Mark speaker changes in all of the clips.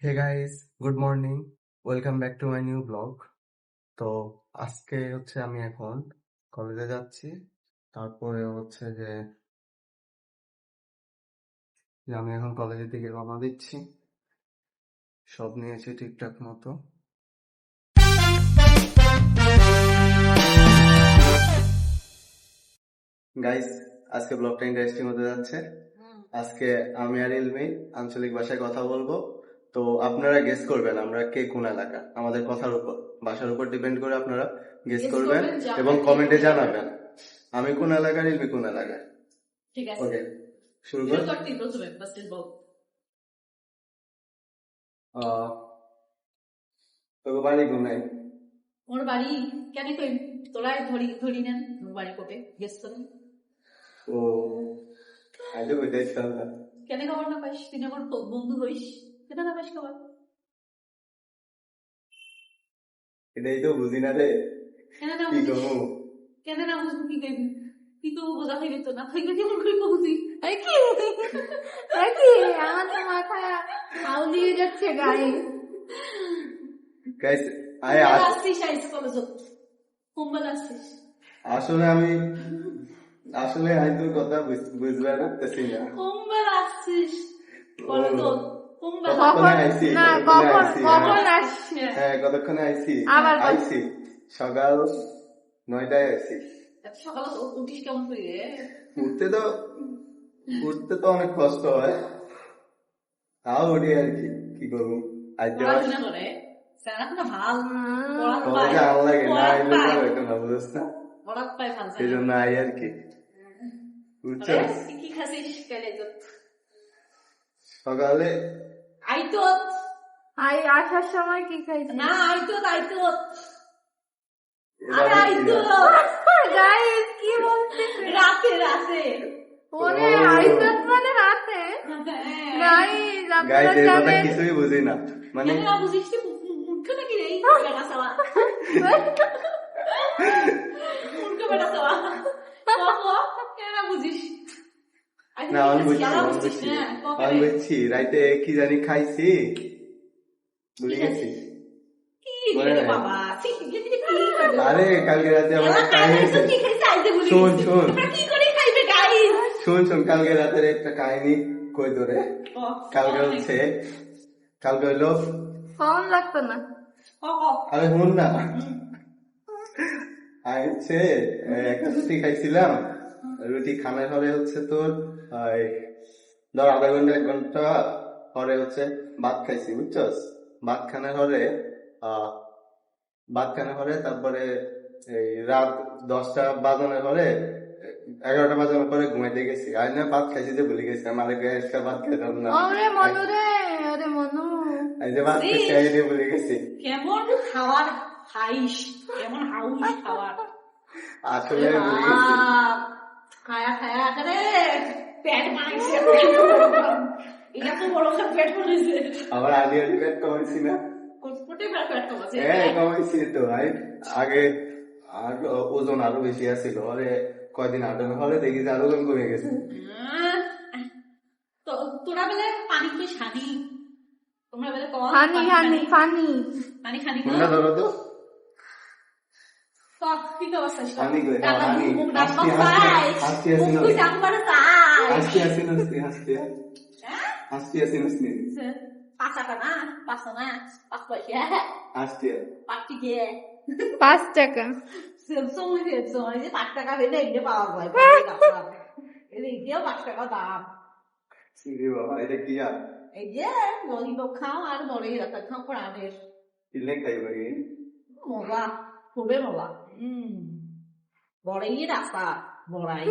Speaker 1: Hey guys, good morning. Welcome back to my new blog. তো আজকে আমি এখন কলেজে যাচ্ছি। তারপরে যে আমি এখন কলেজের দিকে রওনা দিচ্ছি। সব নিয়েছি ঠিকঠাক মতো। গাইস, আজকে ব্লগটা ইন্টারেস্টিং হতে যাচ্ছে। আজকে আমি আর ইলমি আঞ্চলিক ভাষায় কথা বলবো। তো আপনারা গেস করবেন আমরা কে কোন এলাকা, আমাদের কথার উপর, ভাষার উপর ডিপেন্ড করে আপনারা গেস করবেন এবং কমেন্টে জানাবেন আমি কোন এলাকার, ইলমি কোন এলাকার।
Speaker 2: ঠিক আছে,
Speaker 1: ওকে, শুরু কর।
Speaker 2: প্রথমে ফার্স্ট বল।
Speaker 1: তোর বাড়ি কোনায়?
Speaker 2: ওর বাড়ি কেন কই তোরাই ধরি নেন বাড়ি কোটে গেস করেন।
Speaker 1: ও আইতো কইতেছিস না
Speaker 2: কেন খবর না পাইস? তুই আমার বন্ধু হইস, কেন না পাইস খবর?
Speaker 1: এটাই তো বুঝি না রে।
Speaker 2: কেন না
Speaker 1: কি
Speaker 2: বুঝিস?
Speaker 1: কমু?
Speaker 2: কেন না বুঝবি? কি করবি? তুই তো বোঝা হয়ে গেত না, তুই কেমন করে কবুতি?
Speaker 3: কি আমার তো মাথা আউলিয়ে যাচ্ছে গায়ে।
Speaker 1: গাইস
Speaker 2: আসছিস আইস কলেজ কোম্বাল আসছিস?
Speaker 1: আসলে আমি তোর কথা বুঝতে পারতেছি না।
Speaker 2: কোম্বাল আসছিস কলেজ কোম্বাল?
Speaker 3: কখন আসছে?
Speaker 1: হ্যাঁ, কতক্ষণে আইছি? সকাল 9টায় আইছি।
Speaker 2: সকালে উঠিস কেমন করে?
Speaker 1: উঠতে তো অনেক কষ্ট হয়, তাও উঠি আর কি করবো।
Speaker 2: পড়াশোনা করে
Speaker 1: কলেজে আলো লাগে না, আইলে তো এটা না, বুঝছ না, সেই জন্য আই আর কি। বুঝছো?
Speaker 2: কি খাসিস
Speaker 3: আসার
Speaker 1: সকালে
Speaker 3: সময় কি খাইছি?
Speaker 2: না
Speaker 3: গাইস কি বলতেছে?
Speaker 2: রাতে
Speaker 3: ওরে আইসত মানে রাতে? গাইস আপনারা
Speaker 1: এই কথা
Speaker 3: জানেন
Speaker 1: কিছুই বুঝি না, মানে
Speaker 2: কেন না বুঝিস? মূর্খ নাকি রে? বেটা সাওয়া মূর্খ বেটা সাওয়া কেন না বুঝিস?
Speaker 1: না, আমি বুঝছি রাইতে কি জানি খাইছি, ভুলে গেছি। আরে কালকে রাতে আমার শোন কালকে রাতের একটা কাহিনী কই ধরে। কালকে হইলো
Speaker 3: কম লাগতো না।
Speaker 1: আরে শুন না, একটা রুটি খাইছিলাম। রুটি খানার পরে তোর ধর আধা ঘন্টা 1 ঘন্টা পরে ভাত খাইছি, বুঝছস? ভাত খানার পরে তারপরে এই রাত 10টা বাজানোর পরে 11টা বাজানোর পরে ঘুমাইতে গেছি। আর না ভাত খাইছি যে ভুলে গেছি, আমার ভাত খাইতাম না।
Speaker 3: ওরে মনু রে, ওরে মনু,
Speaker 1: এই যে ভাত খাইছি ভুলে গেছি।
Speaker 2: কেমন খাবার খাইস, কেমন হাউস খাবার।
Speaker 1: আসলে ভুলে গেছি।
Speaker 2: খায়া করে পেট বানাইছে, এটা তো বড় পেট বানাইছে।
Speaker 1: আবার আগে পেট কমাইছি না?
Speaker 2: পেট কমাইছে?
Speaker 1: হ্যাঁ, কমাইছি তো ভাই। আগে আর ওজন আরো বেশি আছিল, পরে কয়দিন আটানো হলে দেখি যে আরো ওজন কমে গেছে।
Speaker 2: তোরা বলে পানি কি সানি, তোমরা বলে পানি খানি
Speaker 1: তোমরা ধরো তো
Speaker 3: পাঁচ টাকা
Speaker 2: দাম।
Speaker 1: এটা কি আর
Speaker 2: এই যে ললিপপ খাও আর বড়ই রাখা খাও প্রাণের মজা, খুবই মজা। বড়াই রাস্তা বড়াই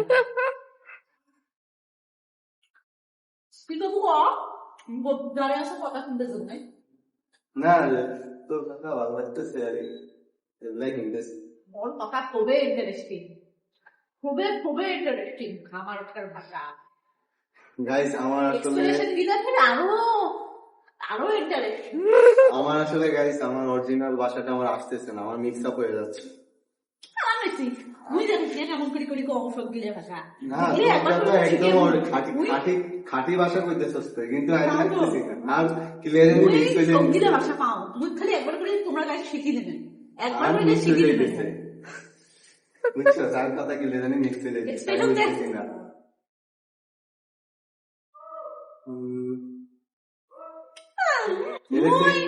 Speaker 2: কিন্তু দাঁড়ে আসা কথা শুনতে জন্য
Speaker 1: না, তোর কথা ভালো লাগতেছে আর
Speaker 2: ওর কথা খুবই ইন্টারেস্টিং, খুবই ইন্টারেস্টিং। আমার ভাষা
Speaker 1: গাইস, আমার
Speaker 2: আরো ইন্টারেস্টিং।
Speaker 1: আমার আসলে গাইস, আমার অরিজিনাল ভাষাটা আমার আসতেছে না, আমার মিক্স আপ হয়ে যাচ্ছে। খাঁটি ভাষা কইতেছস, কিন্তু আমি লাগতেছি না। আর ক্লিয়ার
Speaker 2: তুমি
Speaker 1: মিক্স হয়ে
Speaker 2: সঙ্গীতের ভাষা পাও, তুমি খালি একবার করে তোমরা গায়ে শিখিয়ে দেবে, একবার
Speaker 1: আর
Speaker 2: করে
Speaker 1: মিক্স
Speaker 2: শিখিয়ে
Speaker 1: হয়ে
Speaker 2: দেবে।
Speaker 1: গেছে বুঝছো তার কথা ক্লিয়ার জানি মিক্স হয়ে গেছে
Speaker 2: Expression দেখ।
Speaker 1: না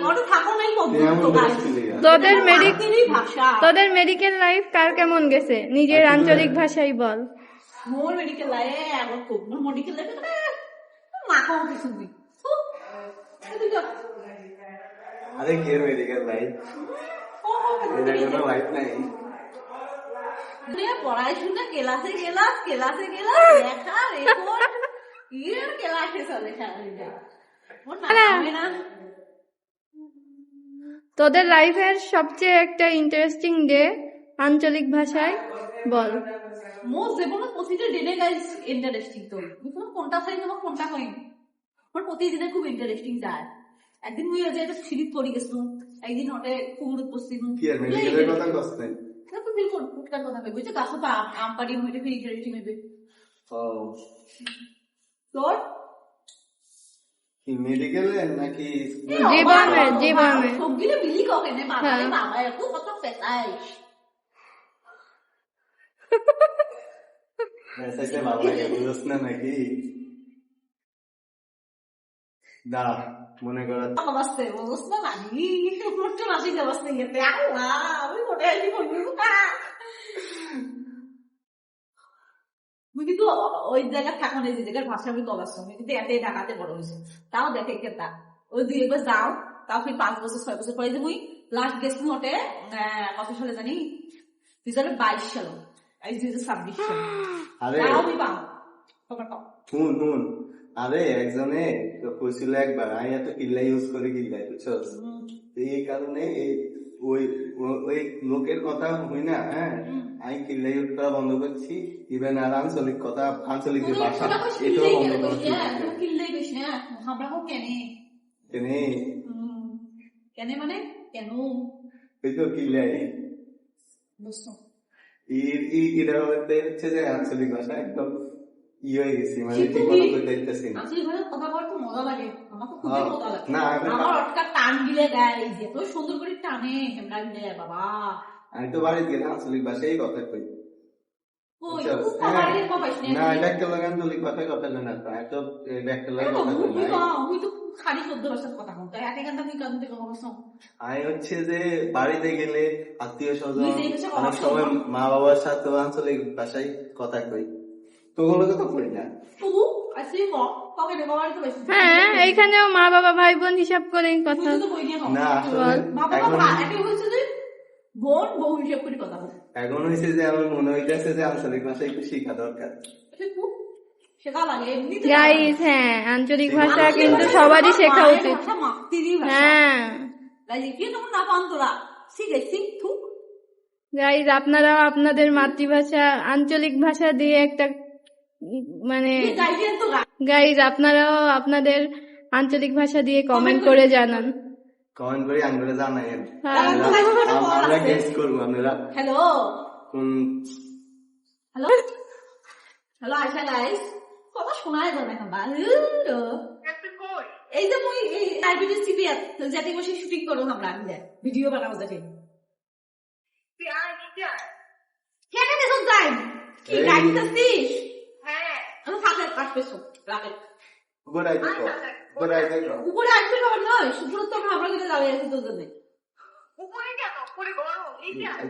Speaker 2: ওটা থাকো নাই
Speaker 1: কেমন
Speaker 2: পদ্ধতি
Speaker 1: বলছিলি
Speaker 2: ভাষা।
Speaker 3: তোদের মেডিকেল লাইফ কার কেমন গেছে নিজের আঞ্চলিক ভাষায় বল।
Speaker 2: মোর মেডিকেল লাইফ একবার খুব মোর মেডিকেল লাইফে মাখাও কিছু নেই।
Speaker 1: আরে কে মেডিকেল লাইফ এটা কোনো লাইফ নাই
Speaker 2: পড়াশোনা ক্লাসে গেলাস দেখা রেকর্ড এর ক্লাসে চলে সারাদিন। ওর নামে না
Speaker 3: তোদের লাইফের সবচেয়ে একটা ইন্টারেস্টিং ডে আঞ্চলিক ভাষায় বল।
Speaker 2: মোর জীবনে প্রতিটা দিনে গাইস ইন্টারেস্টিং। তো বুঝলাম কোনটা খাই তোমার কোনটা খাই আমার প্রতিদিনে খুব ইন্টারেস্টিং যায়। একদিন মুই যে একটা সিঁড়ি পড়ে গেছিলাম, একদিন ওটে কুকুর পড়ছিল।
Speaker 1: কি আর মেডিকেলের কথা কষ্ট নাই
Speaker 2: তো ফিল কোন ফুটকার কথা ভাই বুঝছো গাছ তো আম পাড়ি হইতে ফিরে ইন্টারেস্টিং হবে।
Speaker 1: ও
Speaker 2: তোর
Speaker 1: কি মেডিকেলে নাকি
Speaker 3: জীবনে
Speaker 2: সবগুলো মিলি ককে না বাবা
Speaker 3: হ্যাঁ।
Speaker 2: বাবা এত কথা পেতাই
Speaker 1: মেসেজে বাবাকে বুঝছ না নাকি দা মনে করো
Speaker 2: অবস্থা অবস্থা মানি মোটে মাসি অবস্থা গেতে আল্লাহ আমি মোটে আছি বলবো না মুই কিন্তু ওই জায়গা থাকো না যে জায়গার ভাষা আমি কলাস আমি কিন্তু এতে ঢাকাতে বড় হয়েছে তাও দেখে কেতা ওই দুই একবার যাও তাও ফির 5 বছর 6 বছর পরে যে মুই লাস্ট গেছি মোটে কত সালে জানি 2022 সাল এই 2026 সাল
Speaker 1: আরে
Speaker 2: তাও আমি পাও খবর পাও
Speaker 1: শুন আরে একজনে তো কইছিল একবার আমি এত কিল্লা ইউজ করে কিল্লাই বুঝছো এই কারণে ওই ওই লোকের কথা হই না হ্যাঁ আমি কিল্লা ইউজ করা বন্ধ করছি ইভেন আর আঞ্চলিক কথা আঞ্চলিক যে ভাষা এটাও বন্ধ করছি
Speaker 2: কিল্লাই বেশি না আমরা হোক কেনে
Speaker 1: কেনে
Speaker 2: কেনে মানে কেন
Speaker 1: ওই তো কিল্লাই
Speaker 2: বুঝছো
Speaker 1: এটা হচ্ছে যে আঞ্চলিক ভাষা একদম হয়ে গেছি মানে ঠিক মতো করতে দিতেছি না
Speaker 2: আসলে ভাবে কথা বলতে মজা লাগে আমার তো খুবই মজা লাগে
Speaker 1: না
Speaker 2: আমার অটকা টান গিলে দেয় এই যে তো সুন্দর করে টানে হেমরা গিলে বাবা
Speaker 1: আমি তো বাড়িতে গেলে আঞ্চলিক ভাষাই কথা কই
Speaker 2: ওই খুব পাহাড়ের পাইছ
Speaker 1: না এটা একটা লাগে আঞ্চলিক ভাষায় কথা বলে না তো এটা একটা লাগে কথা কই না
Speaker 2: আমি তো খালি শুদ্ধ ভাষার কথা বলতে এক এখানটা তুই কান থেকে কথা
Speaker 1: আমি হচ্ছে যে বাড়িতে গেলে আত্মীয় স্বজন
Speaker 2: তুই যেই ভাষা
Speaker 1: অনেক
Speaker 2: কথা
Speaker 1: সময় মা বাবার সাথে আঞ্চলিক ভাষায় কথা কই তো ওগুলো তো কই না
Speaker 2: তবু আসলে কবে রে বাবা তো বেশি
Speaker 3: হ্যাঁ এইখানেও মা বাবা ভাই বোন হিসাব করেই কথা।
Speaker 2: তুই তো কই নিয়ে
Speaker 1: না আসলে
Speaker 2: বাবা
Speaker 1: এখন
Speaker 2: বাবা এটা হচ্ছে যে বোন বউ হিসাব করে কথা বল
Speaker 1: এখন হয়েছে যে আমার মনে হইতেছে যে আঞ্চলিক ভাষা একটু শেখা দরকার
Speaker 2: শেখা লাগে এমনিতে
Speaker 3: গাইস হ্যাঁ আঞ্চলিক ভাষা কিন্তু সবারই শেখা উচিত। হ্যাঁ
Speaker 2: কি তোমার না পান তোরা শিখে শিখ থুক
Speaker 3: গাইস আপনারাও আপনাদের মাতৃভাষা আঞ্চলিক ভাষা দিয়ে একটা মানে
Speaker 2: গাইডেন তো
Speaker 3: গাইস আপনারাও আপনাদের আঞ্চলিক ভাষা দিয়ে কমেন্ট করে জানান।
Speaker 1: কমেন্ট করে আঙ্গুলে জানাইন
Speaker 3: হ্যাঁ।
Speaker 1: আমরা গেস করবো আপনারা
Speaker 2: হ্যালো
Speaker 1: কোন
Speaker 2: হ্যালো হ্যালো আশা গাইস কথা শোনায় যাবে না এই যে মুই এই ডায়াবেটিস সিপিআর যেতে বসে শুটিং করো আমরা ভিডিও বানাবো যাতে কেন দেখ যাই কি গাইড করছিস হ্যাঁ আমি থাকে কাটতেছো রাখে
Speaker 1: গোড়াই দেখো গোড়াই দেখো
Speaker 2: উপরে আসবে বাবা নয় শুধু তো আমরা কিন্তু যাবে আছে তোর জন্য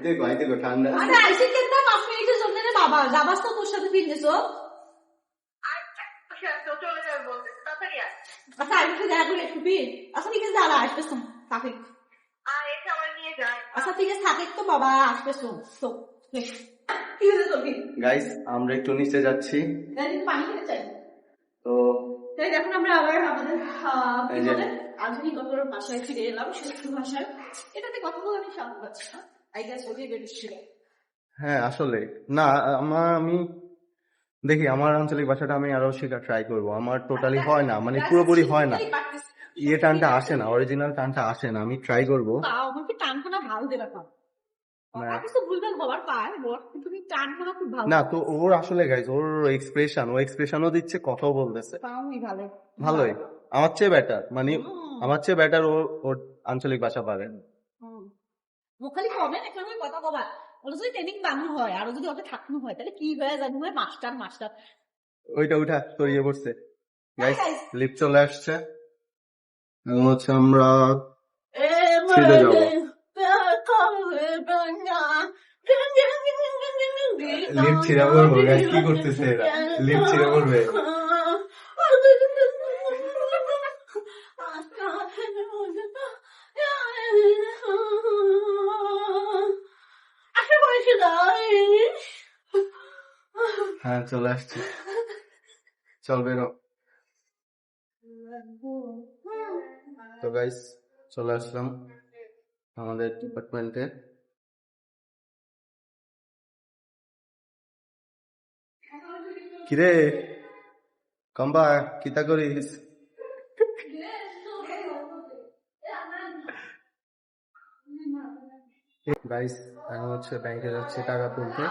Speaker 1: দেখো দেখো ঠান্ডা
Speaker 2: আরে আইসি কেন 5 মিনিটের জন্য রে বাবা যাবাস তো তোর সাথে ফিরনেছো আচ্ছা আমি তো দেখা করে একটু ফির আচ্ছা ঠিক আছে দাঁড়া আসবে তো থাকে আচ্ছা ঠিক আছে থাকে তো বাবা আসবে তো তো কি হয়েছে তোর কি
Speaker 1: গাইস আমরা একটু নিচে যাচ্ছি
Speaker 2: পানি খেতে চাই
Speaker 1: তো
Speaker 2: তাই এখন আমরা আবার আমাদের
Speaker 1: এই যে
Speaker 2: আধুনিকতার ভাষায় ফিরে এলাম সুস্থ ভাষায় এটাতে কথা বলে আমি শান্তি পাচ্ছি না আই গেস ওকে বেরিয়েছিল
Speaker 1: হ্যাঁ আসলে না আমি দেখি আমার আঞ্চলিক ভাষাটা আমি আরো শেখার ট্রাই করব আমার টোটালি হয় না মানে পুরোপুরি হয় না ইয়ে টানটা আসে না অরিজিনাল টানটা আসে না আমি ট্রাই করব
Speaker 2: আমাকে টানখানা ভালো দেবে না আমি তো ভুলভাল হবার পায় তুমি টানখানা খুব ভালো
Speaker 1: না তো ওর আসলে গাইজ ওর এক্সপ্রেশনও দিচ্ছে কথাও বলতেছে
Speaker 2: পাওই ভালো
Speaker 1: ভালোই আমার চেয়ে বেটার মানে আমার চেয়ে বেটার ওর আঞ্চলিক ভাষা পারে।
Speaker 2: মোক খালি কবে এখন মই কথা কবা ওর যদি ট্রেনিং বানু হয় আর যদি ওকে থাকনু হয় তাহলে কি হয়ে জানি হয় মাস্টার মাস্টার
Speaker 1: ওইটা উঠা তৈরিয়ে পড়ছে। Guys
Speaker 2: guys.
Speaker 1: লিফট চলে আসছে, এখন হচ্ছে আমরা সিধে যাবো। লিফট ছিঁড়া পড়বো, গাইস কি করতেছে এরা, লিফট ছিঁড়া পড়বে। হ্যাঁ চলে আসছি, চল বেরো। তো গাইস চলে আসলাম আমাদের ডিপার্টমেন্টে। কিরে কম্বা কিতা করিস? গাইস এখন হচ্ছে ব্যাংকে যাচ্ছি টাকা তুলতে,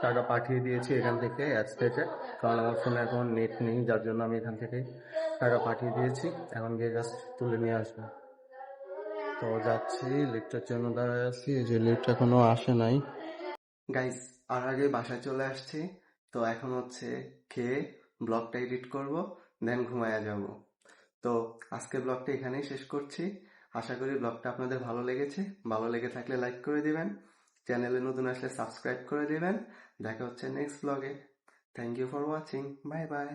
Speaker 1: টাকা পাঠিয়ে দিয়েছি এখান থেকে অ্যাপস থেকে, কারণ আমার ফোনে এখন নেট নেই, যার জন্য আমি এখান থেকে টাকা পাঠিয়ে দিয়েছি। এখন গিয়ে জাস্ট তুলে নিয়ে আসবো। তো যাচ্ছি, লিফটের জন্য দাঁড়ায় আছি, এই যে লিফট এখনো আসে নাই। গাইস আর আগে বাসায় চলে আসছি, তো এখন হচ্ছে খেয়ে ব্লগটা এডিট করব, দেন ঘুমায়া যাব। তো আজকের ব্লগটা এখানেই শেষ করছি। আশা করি ব্লগটা আপনাদের ভালো লেগেছে। ভালো লেগে থাকলে লাইক করে দিবেন, চ্যানেলে নতুন আসলে সাবস্ক্রাইব করে দিবেন। দেখা হচ্ছে নেক্সট ব্লগে। Thank you for watching, bye by.